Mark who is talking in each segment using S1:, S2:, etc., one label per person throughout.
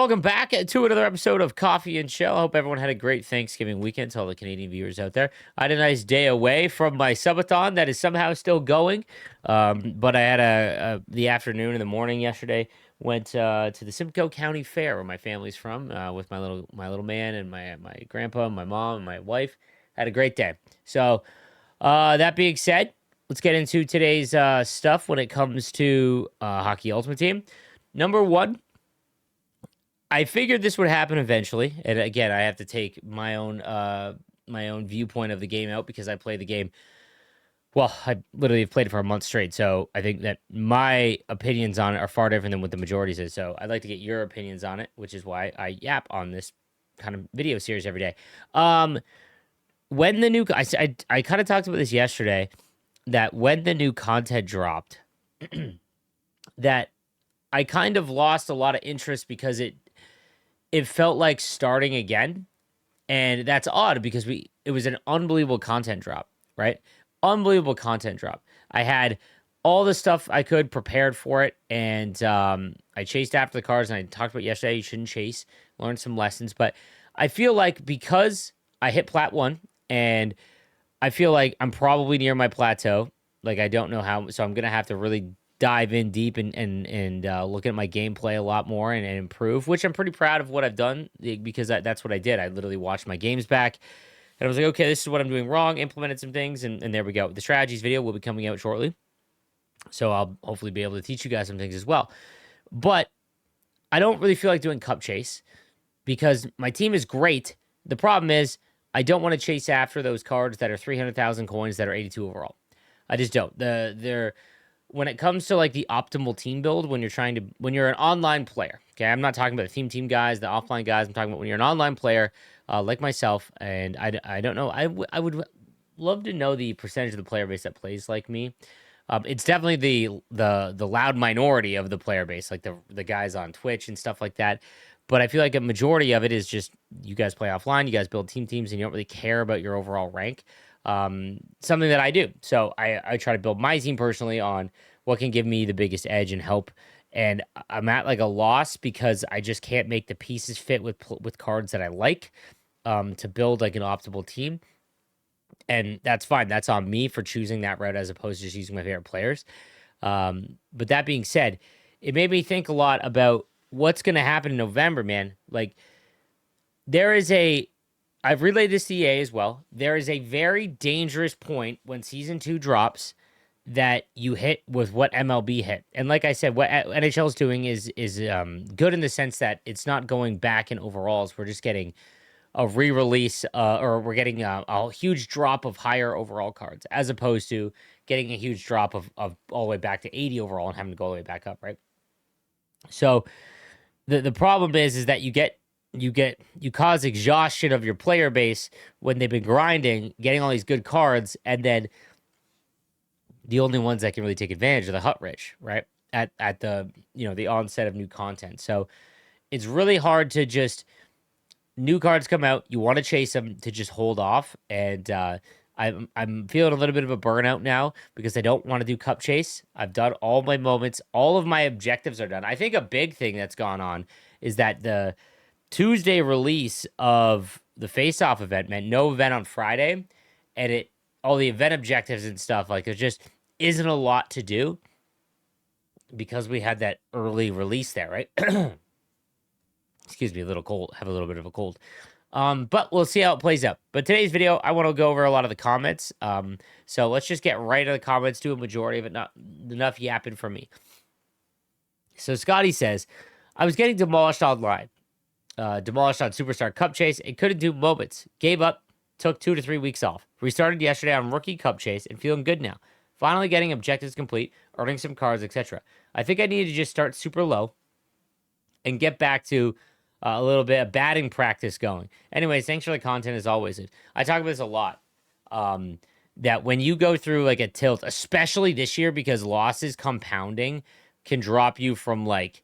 S1: Welcome back to another episode of Coffee and Chel. I hope everyone had a great Thanksgiving weekend to all the Canadian viewers out there. I had a nice day away from my subathon that is somehow still going. But I had the afternoon and the morning yesterday. Went to the Simcoe County Fair where my family's from with my little man and my grandpa, my mom, and my wife. Had a great day. So that being said, let's get into today's stuff when it comes to Hockey Ultimate Team. Number one, I figured this would happen eventually, and again, I have to take my own viewpoint of the game out because I play the game. Well, I literally have played it for a month straight, so I think that my opinions on it are far different than what the majority says. So I'd like to get your opinions on it, which is why I yap on this kind of video series every day. When the new, I kind of talked about this yesterday, that when the new content dropped, that I kind of lost a lot of interest because it felt like starting again. And that's odd because it was an unbelievable content drop, right? Unbelievable content drop. I had all the stuff I could prepared for it, and I chased after the cards, and I talked about yesterday, you shouldn't chase, learned some lessons. But I feel like because I hit Plat 1, and I feel like I'm probably near my plateau, like I don't know how, so I'm going to have to really dive in deep and look at my gameplay a lot more and improve, which I'm pretty proud of what I've done because that's what I did. I literally watched my games back and I was like, okay, this is what I'm doing wrong, implemented some things, and there we go. The strategies video will be coming out shortly. So I'll hopefully be able to teach you guys some things as well. But I don't really feel like doing Cup Chase because my team is great. The problem is I don't want to chase after those cards that are 300,000 coins that are 82 overall. I just don't. They're when it comes to like the optimal team build, when you're an online player, okay, I'm not talking about the team guys, the offline guys. I'm talking about when you're an online player, like myself, and I don't know. I would love to know the percentage of the player base that plays like me. It's definitely the loud minority of the player base, like the guys on Twitch and stuff like that. But I feel like a majority of it is just you guys play offline, you guys build teams, and you don't really care about your overall rank. Something that I do. So I try to build my team personally on what can give me the biggest edge and help. And I'm at like a loss because I just can't make the pieces fit with cards that I like to build like an optimal team. And that's fine. That's on me for choosing that route as opposed to just using my favorite players. But that being said, it made me think a lot about what's going to happen in November, man. Like there is I've relayed this to EA as well. There is a very dangerous point when Season 2 drops that you hit with what MLB hit. And like I said, what NHL is doing is good in the sense that it's not going back in overalls. We're just getting a re-release or we're getting a huge drop of higher overall cards as opposed to getting a huge drop of all the way back to 80 overall and having to go all the way back up, right? So the problem is that you cause exhaustion of your player base when they've been grinding, getting all these good cards, and then the only ones that can really take advantage are the hut rich, right? At the the onset of new content. So it's really hard to just new cards come out, you want to chase them to just hold off, and I'm feeling a little bit of a burnout now because I don't want to do Cup Chase. I've done all my moments, all of my objectives are done. I think a big thing that's gone on is that the Tuesday release of the face-off event meant no event on Friday, and all the event objectives and stuff, like there just isn't a lot to do because we had that early release there, right? Excuse me, a little cold, have a little bit of a cold. But we'll see how it plays out. But today's video, I want to go over a lot of the comments. So let's just get right to the comments, do a majority of it, not enough yapping from me. So Scotty says, I was getting demolished online. Demolished on Superstar Cup Chase and couldn't do moments. Gave up, took 2 to 3 weeks off. Restarted yesterday on Rookie Cup Chase and feeling good now. Finally getting objectives complete, earning some cards, etc. I think I need to just start super low and get back to a little bit of batting practice going. Anyways, thanks for the content as always. I talk about this a lot. That when you go through like a tilt, especially this year because losses compounding can drop you from like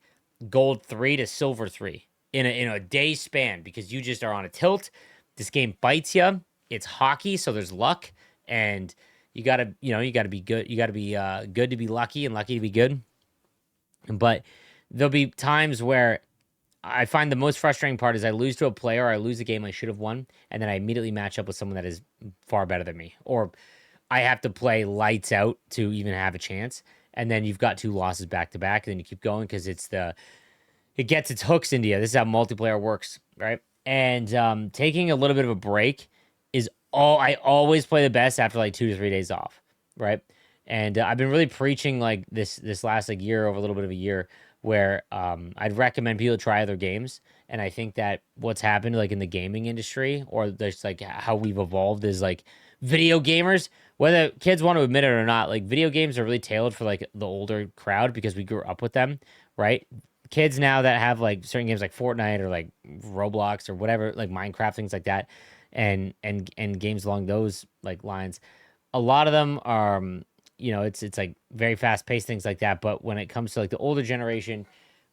S1: gold 3 to silver 3 in a day span because you just are on a tilt. This game bites you. It's hockey, so there's luck, and you gotta be good. You gotta be good to be lucky and lucky to be good. But there'll be times where I find the most frustrating part is I lose to a player, or I lose a game I should have won, and then I immediately match up with someone that is far better than me, or I have to play lights out to even have a chance. And then you've got two losses back to back, and then you keep going because it gets its hooks into you. This is how multiplayer works, right? And taking a little bit of a break is all. I always play the best after like 2 to 3 days off, right? And I've been really preaching like this last like year, over a little bit of a year, where I'd recommend people try other games. And I think that what's happened like in the gaming industry, or just like how we've evolved, is like video gamers, whether kids want to admit it or not, like video games are really tailored for like the older crowd because we grew up with them, right? Kids now that have like certain games like Fortnite or like Roblox or whatever, like Minecraft, things like that, and games along those like lines, a lot of them are it's like very fast paced, things like that. But when it comes to like the older generation,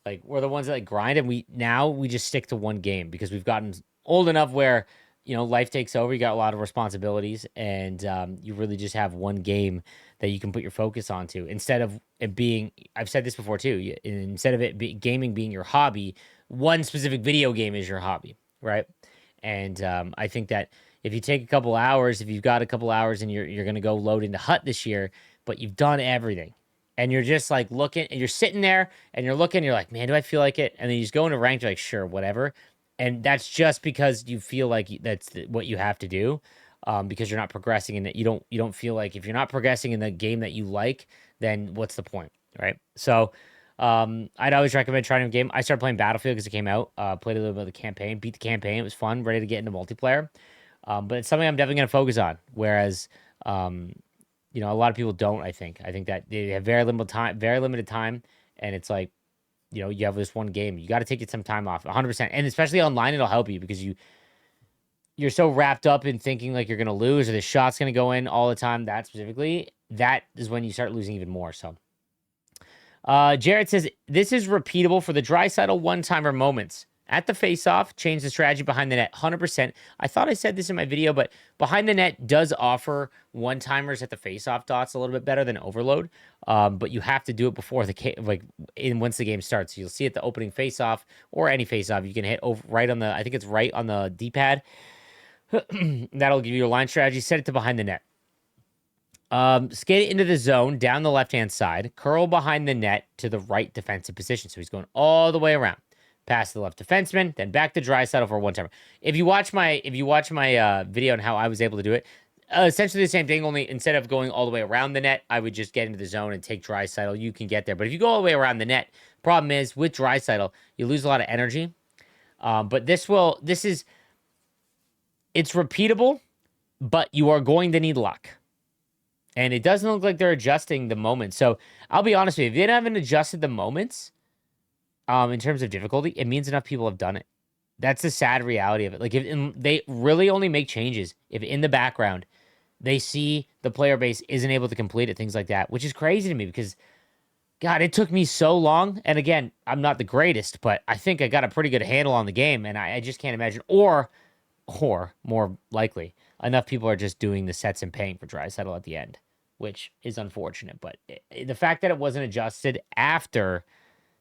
S1: like we're the ones that like grind, and we just stick to one game because we've gotten old enough where life takes over. You got a lot of responsibilities, and you really just have one game that you can put your focus onto, instead of it being, I've said this before too, instead of gaming being your hobby, one specific video game is your hobby, right? And I think that if you take a couple hours, if you've got a couple hours and you're gonna go load into Hut this year, but you've done everything, and you're just like looking, and you're sitting there and you're looking, you're like, man, do I feel like it? And then you just go into ranked, you're like, sure, whatever. And that's just because you feel like that's what you have to do, because you're not progressing in that. You don't feel like, if you're not progressing in the game that you like, then what's the point, right? So I'd always recommend trying a game. I started playing Battlefield because it came out. Played a little bit of the campaign, beat the campaign. It was fun, ready to get into multiplayer. But it's something I'm definitely going to focus on. Whereas, a lot of people don't. I think that they have very limited time, and it's like, you have this one game. You got to take it some time off, 100%. And especially online, it'll help you because you're so wrapped up in thinking like you're gonna lose or the shot's gonna go in all the time. That is when you start losing even more. So, Jared says this is repeatable for the Draisaitl one-timer moments. At the face-off, change the strategy behind the net 100%. I thought I said this in my video, but behind the net does offer one-timers at the face-off dots a little bit better than overload. But you have to do it before once the game starts. So you'll see at the opening face-off or any face-off, you can hit over right on I think it's right on the D-pad. That'll give you your line strategy. Set it to behind the net. Skate it into the zone down the left-hand side. Curl behind the net to the right defensive position. So he's going all the way around. Pass the left defenseman, then back to Draisaitl for a one-timer. If you watch my video on how I was able to do it, essentially the same thing. Only instead of going all the way around the net, I would just get into the zone and take Draisaitl. You can get there, but if you go all the way around the net, problem is with Draisaitl, you lose a lot of energy. But it's repeatable, but you are going to need luck. And it doesn't look like they're adjusting the moments. So I'll be honest with you, if they haven't adjusted the moments, in terms of difficulty, it means enough people have done it. That's the sad reality of it. Like, they really only make changes if in the background they see the player base isn't able to complete it, things like that, which is crazy to me because, God, it took me so long. And again, I'm not the greatest, but I think I got a pretty good handle on the game, and I just can't imagine. Or more likely, enough people are just doing the sets and paying for Draisaitl at the end, which is unfortunate. But the fact that it wasn't adjusted after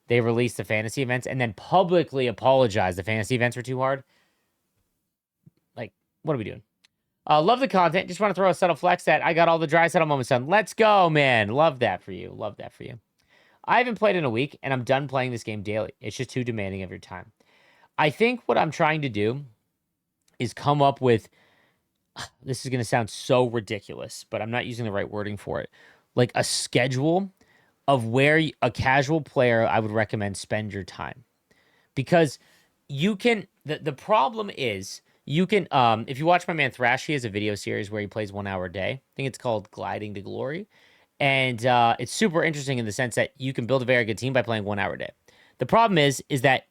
S1: they released the fantasy events and then publicly apologized the fantasy events were too hard. Like, what are we doing? Love the content. Just want to throw a subtle flex that I got all the Draisaitl moments done. Let's go, man. Love that for you. Love that for you. I haven't played in a week, and I'm done playing this game daily. It's just too demanding of your time. I think what I'm trying to do is come up with, this is going to sound so ridiculous, but I'm not using the right wording for it, like a schedule of where a casual player I would recommend spend your time. Because you can, the problem is, you can, if you watch my man Thrash, he has a video series where he plays 1 hour a day. I think it's called Gliding to Glory. And it's super interesting in the sense that you can build a very good team by playing 1 hour a day. The problem is that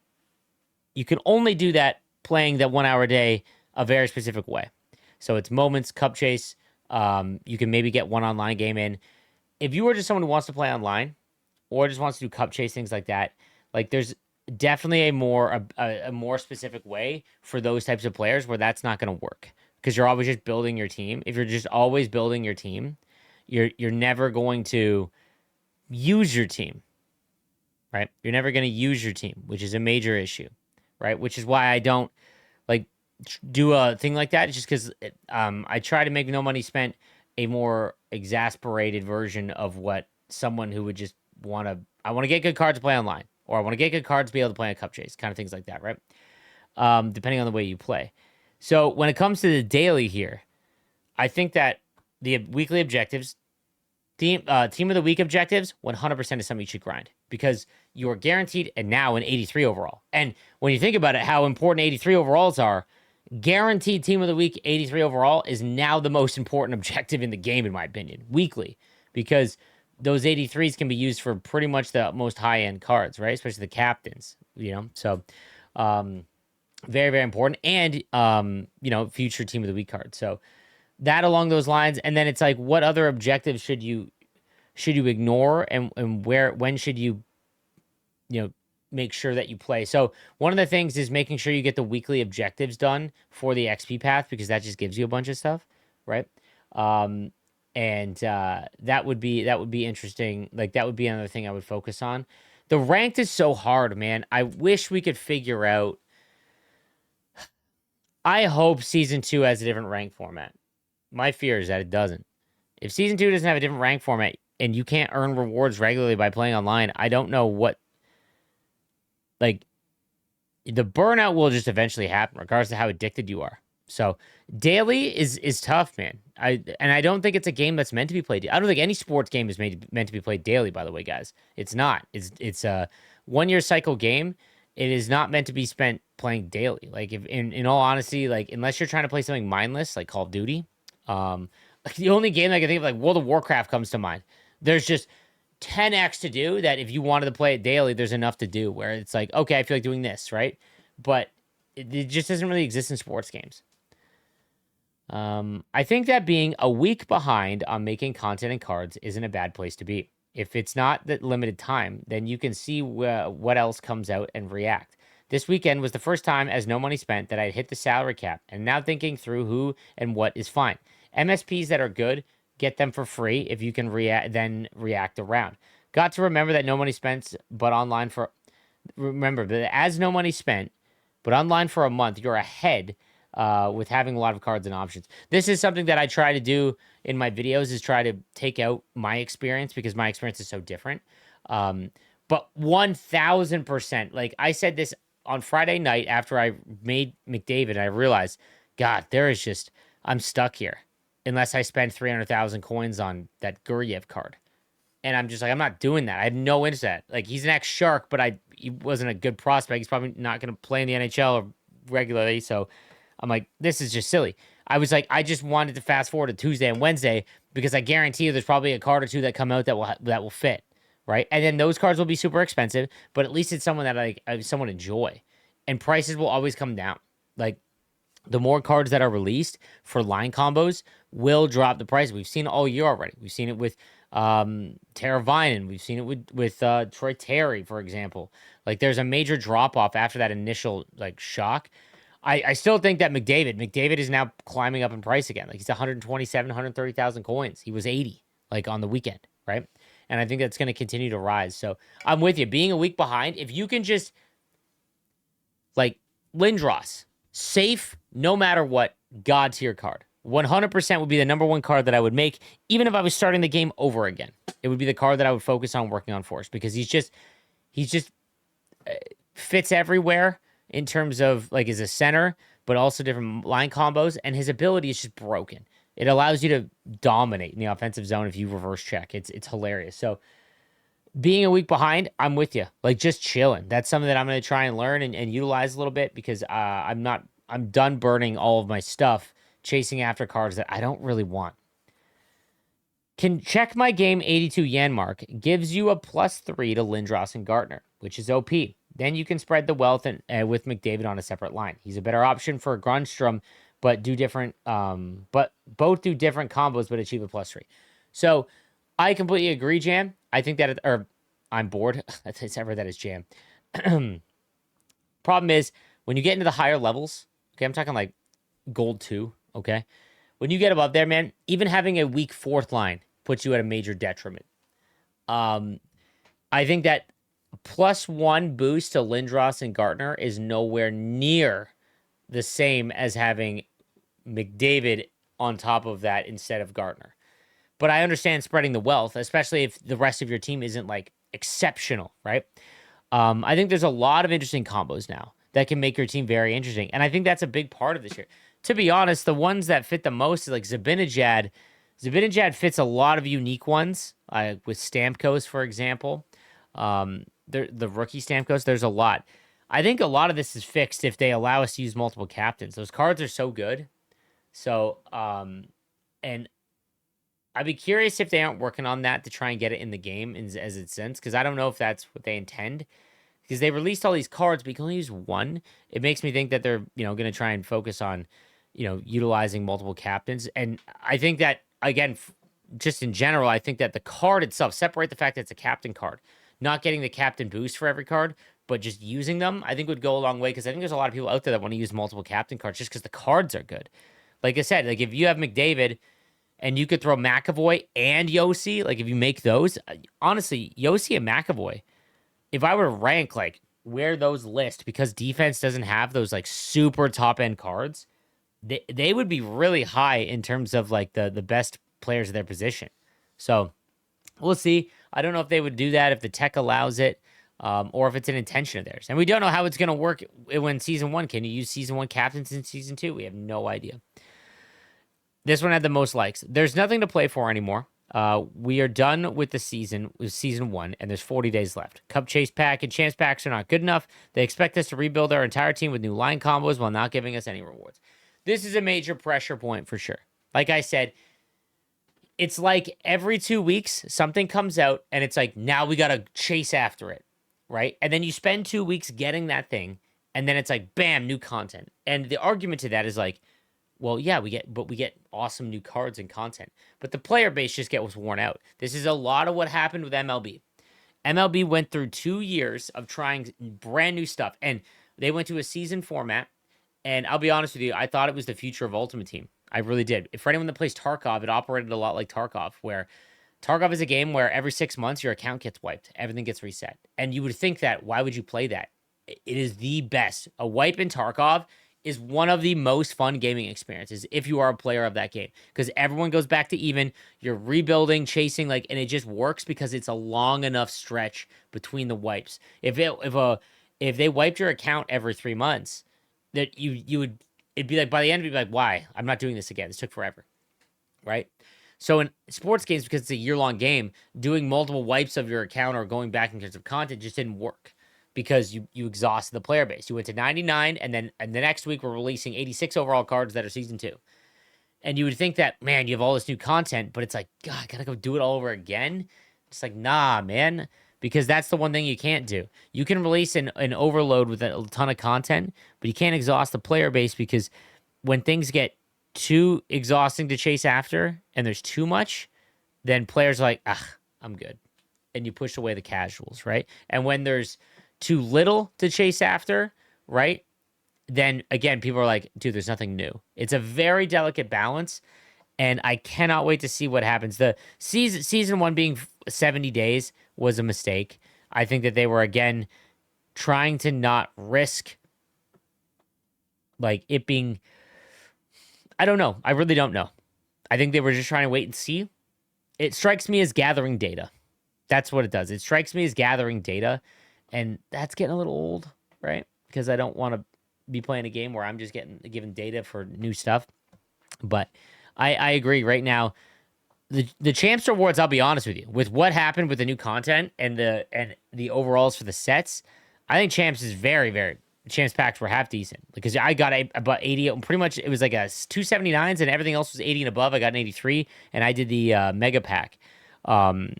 S1: you can only do that playing that 1 hour a day a very specific way. So it's moments, cup chase. You can maybe get one online game in. If you are just someone who wants to play online or just wants to do cup chase, things like that, like there's definitely a more specific way for those types of players where that's not going to work because you're always just building your team. If you're just always building your team, you're never going to use your team, right? You're never going to use your team, which is a major issue. right? Which is why I don't like do a thing like that. It's just because I try to make no money spent a more exasperated version of what someone who would just want to. I want to get good cards to play online, or I want to get good cards to be able to play a cup chase, kind of things like that, right? Depending on the way you play. So when it comes to the daily here, I think that the weekly objectives, team of the week objectives, 100% is something you should grind because you are guaranteed and now an 83 overall. And when you think about it, how important 83 overalls are, guaranteed team of the week 83 overall is now the most important objective in the game, in my opinion, weekly, because those 83s can be used for pretty much the most high end cards, right? Especially the captains, So, um, very, very important. And, future team of the week cards. So, that along those lines, and then it's like, what other objectives should you ignore, and when should you make sure that you play? So one of the things is making sure you get the weekly objectives done for the XP path, because that just gives you a bunch of stuff, right? um and that would be interesting. Like, that would be another thing I would focus on. The ranked is so hard, man. I wish we could figure out. I hope season 2 has a different rank format. My fear is that it doesn't. If season 2 doesn't have a different rank format and you can't earn rewards regularly by playing online, I don't know what, like, the burnout will just eventually happen, regardless of how addicted you are. So daily is tough, man. I don't think it's a game that's meant to be played. I don't think any sports game is meant to be played daily. By the way, guys, it's not. It's a 1 year cycle game. It is not meant to be spent playing daily. Like, if in all honesty, like, unless you're trying to play something mindless like Call of Duty, like, the only game I can think of, like, World of Warcraft comes to mind. There's just 10x to do that. If you wanted to play it daily, there's enough to do where it's like, okay, I feel like doing this, right? But it just doesn't really exist in sports games. I think that being a week behind on making content and cards isn't a bad place to be. If it's not that limited time, then you can see what else comes out and react. This weekend was the first time, as no money spent, that I'd hit the salary cap, and now thinking through who and what is fine. MSPs that are good, get them for free if you can react around. Got to remember that no money spent, but online for remember that as no money spent, but online for a month, you're ahead with having a lot of cards and options. This is something that I try to do in my videos, is try to take out my experience, because my experience is so different. But 1000%, like I said this on Friday night after I made McDavid, I realized, God, I'm stuck here unless I spend 300,000 coins on that Guryev card. And I'm just like, I'm not doing that. I have no interest in that. Like, he's an ex-Shark, but he wasn't a good prospect. He's probably not going to play in the NHL regularly. So I'm like, this is just silly. I was like, I just wanted to fast forward to Tuesday and Wednesday, because I guarantee you there's probably a card or two that come out that will fit, right? And then those cards will be super expensive, but at least it's someone that I somewhat enjoy. And prices will always come down. Like, the more cards that are released for line combos will drop the price. We've seen it all year already. We've seen it with Tara Vinen. We've seen it with Troy Terry, for example. Like, there's a major drop off after that initial like shock. I still think that McDavid is now climbing up in price again. Like, he's 127, 130,000 coins. He was 80 like on the weekend, right? And I think that's going to continue to rise. So I'm with you. Being a week behind, if you can just, like, Lindros, safe no matter what, God tier card. 100% would be the number one card that I would make, even if I was starting the game over again. It would be the card that I would focus on working on first, because he's just fits everywhere in terms of, like, as a center, but also different line combos, and his ability is just broken. It allows you to dominate in the offensive zone if you reverse check. It's hilarious. So being a week behind, I'm with you. Like, just chilling. That's something that I'm going to try and learn and utilize a little bit, because I'm done burning all of my stuff chasing after cards that I don't really want. Can check my game 82 yen mark. Gives you a +3 to Lindros and Gartner, which is OP. Then you can spread the wealth with McDavid on a separate line. He's a better option for Grunstrom, but both do different combos, but achieve a +3. So I completely agree, Jam. I think that, I'm bored. It's ever that is Jam. Problem is, when you get into the higher levels, okay, I'm talking like gold 2, okay? When you get above there, man, even having a weak 4th line puts you at a major detriment. I think that +1 boost to Lindros and Gartner is nowhere near the same as having McDavid on top of that instead of Gartner. But I understand spreading the wealth, especially if the rest of your team isn't like exceptional, right? I think there's a lot of interesting combos now that can make your team very interesting. And I think that's a big part of this year. To be honest, the ones that fit the most is like Zabinajad. Zabinajad fits a lot of unique ones, with Stamkos, for example. The rookie Stamkos, there's a lot. I think a lot of this is fixed if they allow us to use multiple captains. Those cards are so good. So, and I'd be curious if they aren't working on that to try and get it in the game as it sends, because I don't know if that's what they intend. Because they released all these cards, but you can only use one. It makes me think that they're, going to try and focus on, utilizing multiple captains. And I think that, again, just in general, I think that the card itself, separate the fact that it's a captain card, not getting the captain boost for every card, but just using them, I think would go a long way, because I think there's a lot of people out there that want to use multiple captain cards just because the cards are good. Like I said, like if you have McDavid and you could throw McAvoy and Yossi, like if you make those, honestly, Yossi and McAvoy, if I were to rank like where those list, because defense doesn't have those like super top end cards, they would be really high in terms of like the best players of their position. So we'll see. I don't know if they would do that if the tech allows it, or if it's an intention of theirs. And we don't know how it's going to work when season 1. Can you use season 1 captains in season 2? We have no idea. This one had the most likes. There's nothing to play for anymore. We are done with the season, with season 1, and there's 40 days left. Cup Chase Pack and Chance Packs are not good enough. They expect us to rebuild our entire team with new line combos while not giving us any rewards. This is a major pressure point for sure. Like I said, it's like every 2 weeks, something comes out, and it's like, now we got to chase after it, right? And then you spend 2 weeks getting that thing, and then it's like, bam, new content. And the argument to that is like, well, yeah, we get awesome new cards and content, but the player base just gets worn out. This is a lot of what happened with MLB. MLB went through 2 years of trying brand new stuff, and they went to a season format. And I'll be honest with you, I thought it was the future of Ultimate Team. I really did. For anyone that plays Tarkov, it operated a lot like Tarkov, where Tarkov is a game where every 6 months your account gets wiped, everything gets reset, and you would think that why would you play that? It is the best. A wipe in Tarkov is one of the most fun gaming experiences if you are a player of that game, because everyone goes back to even. You're rebuilding, chasing, like, and it just works because it's a long enough stretch between the wipes. If they wiped your account every 3 months, that you would, it'd be like, by the end, it'd be like, why? I'm not doing this again. This took forever, right? So in sports games, because it's a year-long game, doing multiple wipes of your account or going back in terms of content just didn't work, because you exhausted the player base. You went to 99, and the next week we're releasing 86 overall cards that are season 2. And you would think that, man, you have all this new content, but it's like, God, I gotta go do it all over again. It's like, nah, man, because that's the one thing you can't do. You can release an overload with a ton of content, but you can't exhaust the player base, because when things get too exhausting to chase after and there's too much, then players are like, I'm good. And you push away the casuals, right? And when there's too little to chase after, right? Then again, people are like, dude, there's nothing new. It's a very delicate balance, and I cannot wait to see what happens. The season 1 being 70 days was a mistake. I think that they were, again, trying to not risk like it being, I don't know. I really don't know. I think they were just trying to wait and see. It strikes me as gathering data. That's what it does. It strikes me as gathering data, and that's getting a little old, right? Because I don't want to be playing a game where I'm just given data for new stuff. But I agree right now. The Champs Awards, I'll be honest with you, with what happened with the new content and the overalls for the sets, I think Champs is very, very, Champs packs were half decent, because I got about 80, pretty much it was like a 279s and everything else was 80 and above. I got an 83, and I did the mega pack. And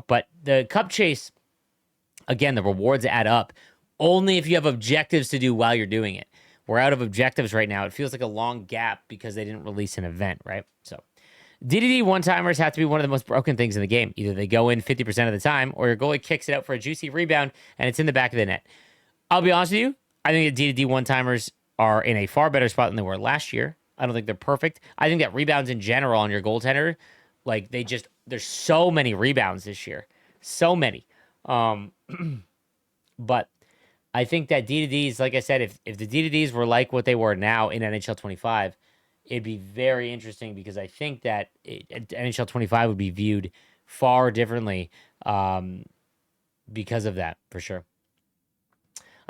S1: but the Cup Chase, again, the rewards add up only if you have objectives to do while you're doing it. We're out of objectives right now. It feels like a long gap because they didn't release an event, right? So DDD one-timers have to be one of the most broken things in the game. Either they go in 50% of the time, or your goalie kicks it out for a juicy rebound and it's in the back of the net. I'll be honest with you, I think that DDD one-timers are in a far better spot than they were last year. I don't think they're perfect. I think that rebounds in general on your goaltender, like there's so many rebounds this year. So many. Um, but I think that D2Ds, like I said, if the D2Ds were like what they were now in NHL 25, it'd be very interesting because I think that NHL 25 would be viewed far differently um, because of that, for sure.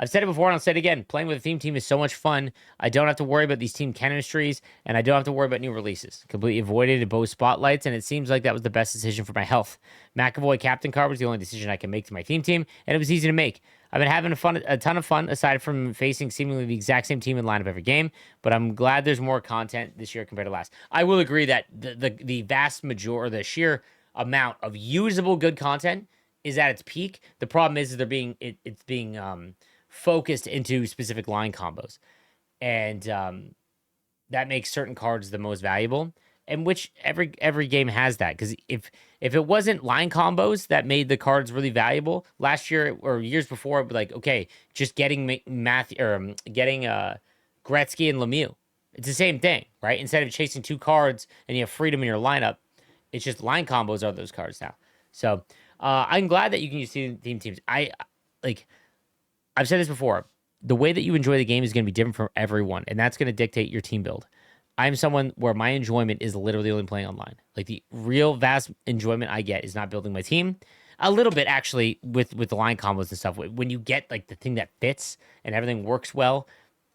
S1: I've said it before and I'll say it again. Playing with a theme team is so much fun. I don't have to worry about these team chemistries and I don't have to worry about new releases. Completely avoided both spotlights, and it seems like that was the best decision for my health. McAvoy captain card was the only decision I can make to my theme team, and it was easy to make. I've been having a ton of fun aside from facing seemingly the exact same team in lineup every game, but I'm glad there's more content this year compared to last. I will agree that the vast majority, the sheer amount of usable good content is at its peak. The problem is it's being focused into specific line combos, and that makes certain cards the most valuable. And which every game has that, because if it wasn't line combos that made the cards really valuable last year or years before, it'd be like, okay, just getting getting Gretzky and Lemieux, it's the same thing, right? Instead of chasing two cards and you have freedom in your lineup, it's just line combos are those cards now. So I'm glad that you can use theme teams. Like I've said this before. The way that you enjoy the game is going to be different for everyone, and that's going to dictate your team build. I'm someone where my enjoyment is literally only playing online. Like the real vast enjoyment I get is not building my team. A little bit actually with the line combos and stuff. When you get like the thing that fits and everything works well,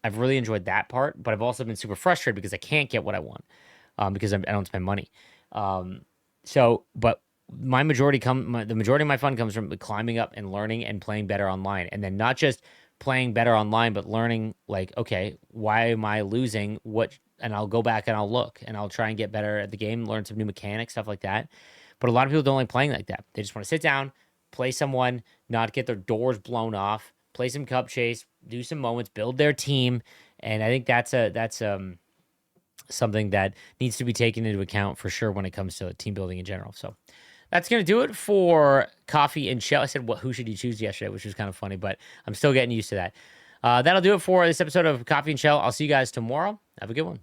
S1: I've really enjoyed that part. But I've also been super frustrated because I can't get what I want because I don't spend money. But the majority of my fun comes from climbing up and learning and playing better online, and then not just playing better online, but learning like, okay, why am I losing? And I'll go back and I'll look and I'll try and get better at the game, learn some new mechanics, stuff like that. But a lot of people don't like playing like that. They just want to sit down, play someone, not get their doors blown off, play some cup chase, do some moments, build their team, and I think that's something that needs to be taken into account for sure when it comes to team building in general. So that's going to do it for Coffee and Chel. I said, who should you choose yesterday, which was kind of funny, but I'm still getting used to that. That'll do it for this episode of Coffee and Chel. I'll see you guys tomorrow. Have a good one.